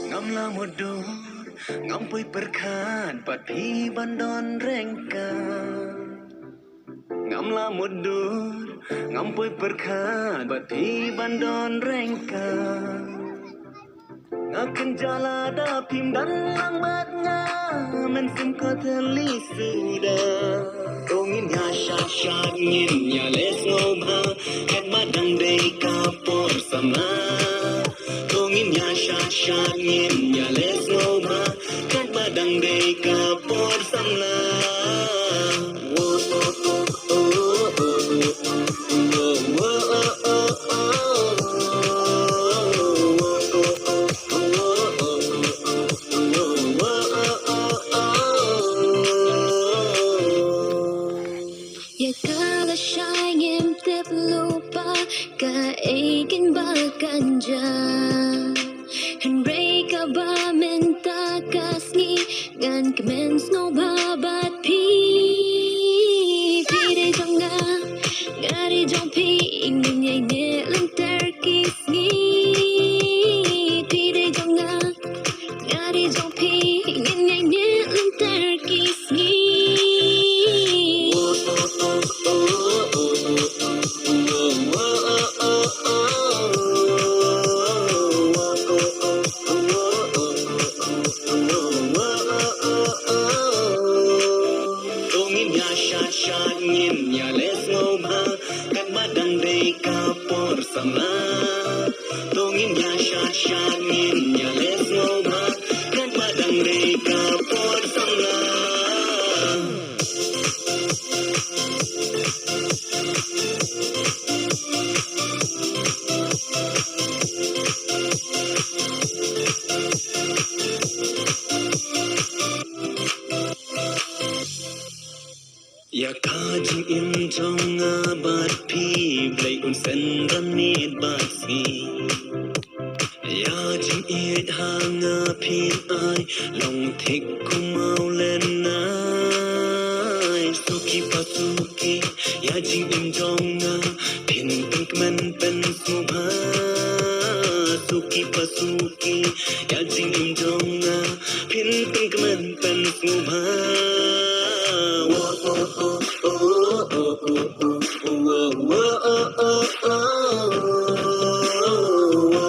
Ngamla modor ngampui perkan pati bandon rengka Ngamla modor ngampui perkan pati bandon rengka Ngakan jala da pim dan lambatnya mensim ko teli sudah Tongin ya syat ngin ya lesoma kat badang dei kapor sama Tongin ya syat ngin ya lesoma kat badang dei kapor sama Ya kala syayim tip lupa ka aikin baganja Henry ka ba minta kasni ngan kemen snow babat pi Pide jonga ngari jong pi ingin yay ne lantar kisni Pide jonga ngari jong pi ingin yay ne lantar kisni Syat ngin ya les ngoma kat badang dei kapor sama Tongin ya syat ngin ya les ngoma kat badang dei kapor sama Ya kajing in trong bat pi blai un sen ram nit bat si Ya jing it hang pin ai long thik kumau len nai Suki pasuki ya jing in trong pin pink men pen subha Suki pasuki